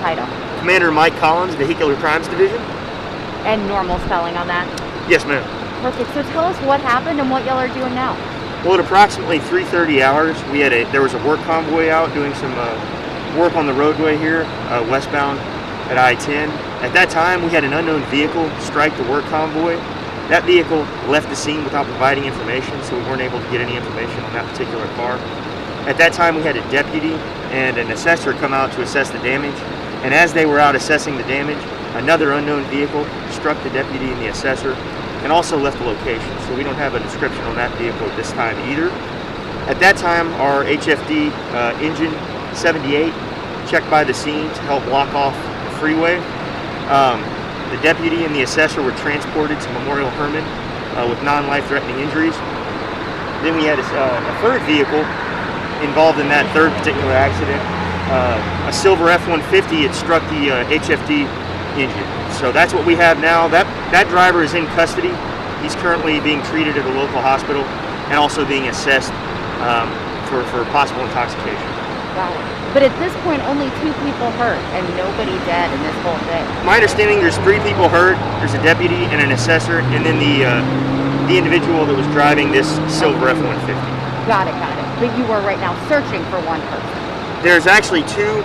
Title. Commander Mike Collins, Vehicular Crimes Division. And normal spelling on that? Yes, ma'am. Perfect. So tell us what happened and what y'all are doing now. Well, at approximately 3:30 hours, there was a work convoy out doing some work on the roadway here, westbound at I-10. At that time, we had an unknown vehicle strike the work convoy. That vehicle left the scene without providing information, so we weren't able to get any information on that particular car. At that time, we had a deputy and an assessor come out to assess the damage. And as they were out assessing the damage, another unknown vehicle struck the deputy and the assessor and also left the location. So we don't have a description on that vehicle at this time either. At that time, our HFD engine 78 checked by the scene to help block off the freeway. The deputy and the assessor were transported to Memorial Hermann with non-life-threatening injuries. Then we had a third vehicle involved in that third particular accident. A silver F-150 had struck the HFD engine. So that's what we have now. That driver is in custody. He's currently being treated at a local hospital and also being assessed for possible intoxication. Wow. But at this point, only 2 people hurt and nobody dead in this whole thing. My understanding, there's 3 people hurt. There's a deputy and an assessor, and then the individual that was driving this silver F-150. Got it. But you are right now searching for one person. There's actually two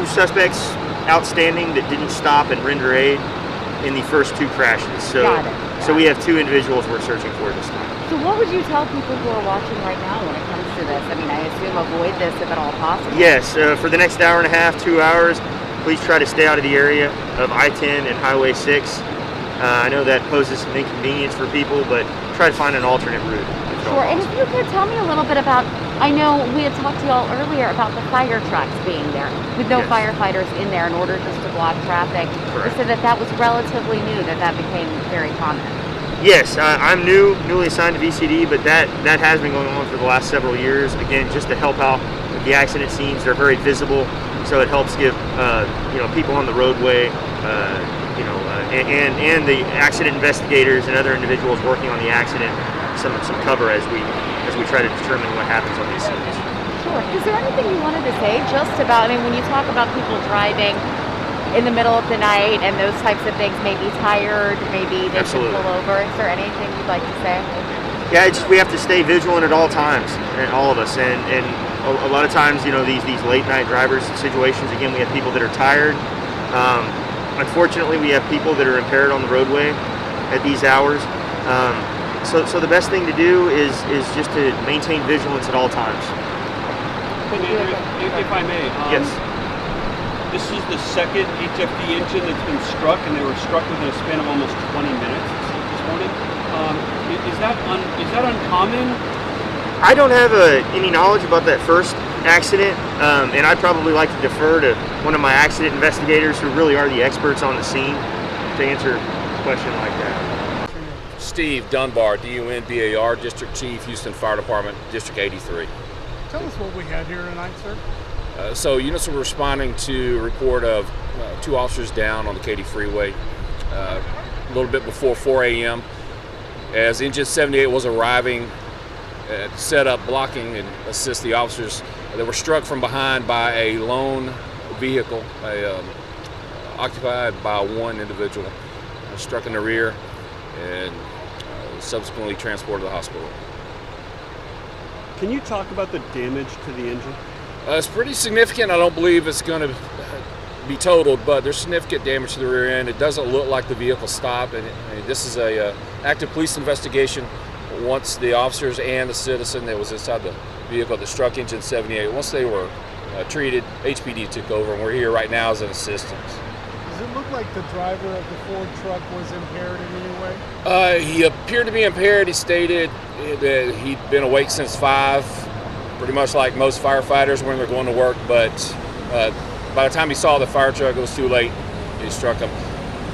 suspects outstanding that didn't stop and render aid in the first 2 crashes. So we have 2 individuals we're searching for this time. So what would you tell people who are watching right now when it comes to this? I mean, I assume avoid this if at all possible. Yes, for the next hour and a half, 2 hours, please try to stay out of the area of I-10 and Highway 6. I know that poses some inconvenience for people, but try to find an alternate route. Sure, and if you could tell me a little bit about, I know we had talked to y'all earlier about the fire trucks being there, with no firefighters in there in order just to block traffic. Correct. You said that was relatively new, that became very common. Yes, I'm newly assigned to VCD, but that has been going on for the last several years. Again, just to help out with the accident scenes. They're very visible, so it helps give people on the roadway, and the accident investigators and other individuals working on the accident some cover as we try to determine what happens on these scenes. Sure. Is there anything you wanted to say just about, I mean, when you talk about people driving in the middle of the night and those types of things, maybe tired, maybe they should pull over, is there anything you'd like to say? Yeah, we have to stay vigilant at all times, and all of us, and a lot of times, these late night drivers situations, again, we have people that are tired. Unfortunately, we have people that are impaired on the roadway at these hours. So the best thing to do is just to maintain vigilance at all times. If I may, yes. This is the second HFD engine that's been struck, and they were struck within a span of almost 20 minutes this morning. Is that uncommon? I don't have any knowledge about that first accident, and I'd probably like to defer to one of my accident investigators who really are the experts on the scene to answer a question like that. Steve Dunbar, D-U-N-B-A-R, District Chief, Houston Fire Department, District 83. Tell us what we had here tonight, sir. So units were responding to a report of 2 officers down on the Katy Freeway a little bit before 4 a.m. As Engine 78 was arriving to set up blocking and assist the officers, they were struck from behind by a lone vehicle, occupied by one individual, struck in the rear and subsequently transported to the hospital. Can you talk about the damage to the engine? It's pretty significant. I don't believe it's going to be totaled, but there's significant damage to the rear end. It doesn't look like the vehicle stopped, and this is a active police investigation. Once the officers and the citizen that was inside the vehicle that struck Engine 78, once they were treated, HPD took over, and we're here right now as an assistance. Does it look like the driver of the Ford truck was impaired in any way? He appeared to be impaired. He stated that he'd been awake since 5 pretty much like most firefighters when they're going to work, but by the time he saw the fire truck, it was too late. He struck him.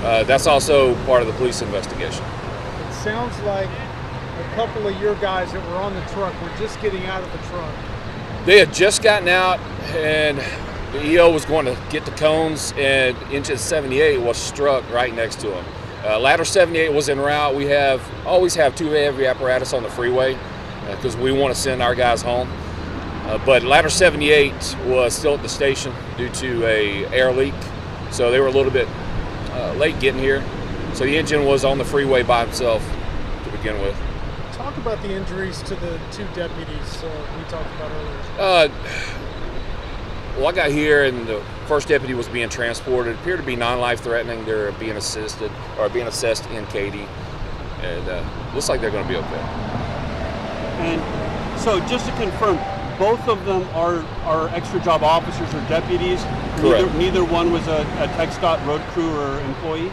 That's also part of the police investigation. It sounds like a couple of your guys that were on the truck were just getting out of the truck. They had just gotten out, and the EO was going to get the cones, and engine 78 was struck right next to him. Ladder 78 was en route. We always have two heavy apparatus on the freeway because we want to send our guys home. But ladder 78 was still at the station due to a air leak, so they were a little bit late getting here. So the engine was on the freeway by himself to begin with. Talk about the injuries to the two deputies we talked about earlier. Well, I got here and the first deputy was being transported. It appeared to be non-life threatening. They're being assessed in Katy, and looks like they're going to be okay. And so, just to confirm, both of them are extra job officers or deputies. Correct. Neither one was a TxDOT road crew or employee.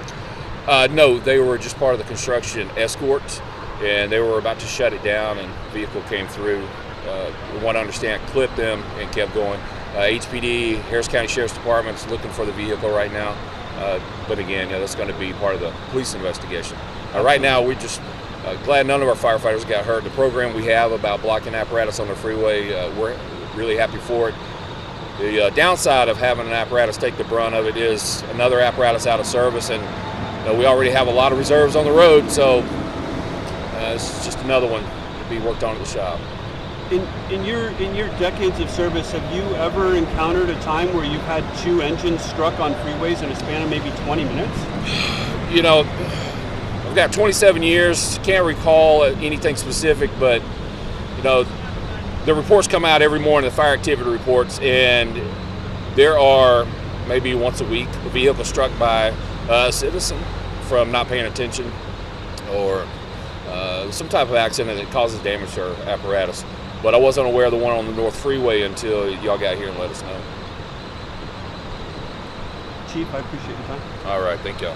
No, they were just part of the construction escort, and they were about to shut it down, and the vehicle came through. We want to understand, clipped them and kept going. HPD, Harris County Sheriff's Department's looking for the vehicle right now. But again, that's going to be part of the police investigation. Right now, we're just glad none of our firefighters got hurt. The program we have about blocking apparatus on the freeway, we're really happy for it. The downside of having an apparatus take the brunt of it is another apparatus out of service, and we already have a lot of reserves on the road, so it's just another one to be worked on at the shop. In your decades of service, have you ever encountered a time where you've had two engines struck on freeways in a span of maybe 20 minutes? I've got 27 years. Can't recall anything specific, but the reports come out every morning, the fire activity reports, and there are maybe once a week a vehicle struck by a citizen from not paying attention or some type of accident that causes damage to our apparatus. But I wasn't aware of the one on the North Freeway until y'all got here and let us know. Chief, I appreciate your time. All right, thank y'all.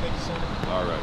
Thank you, sir. All right.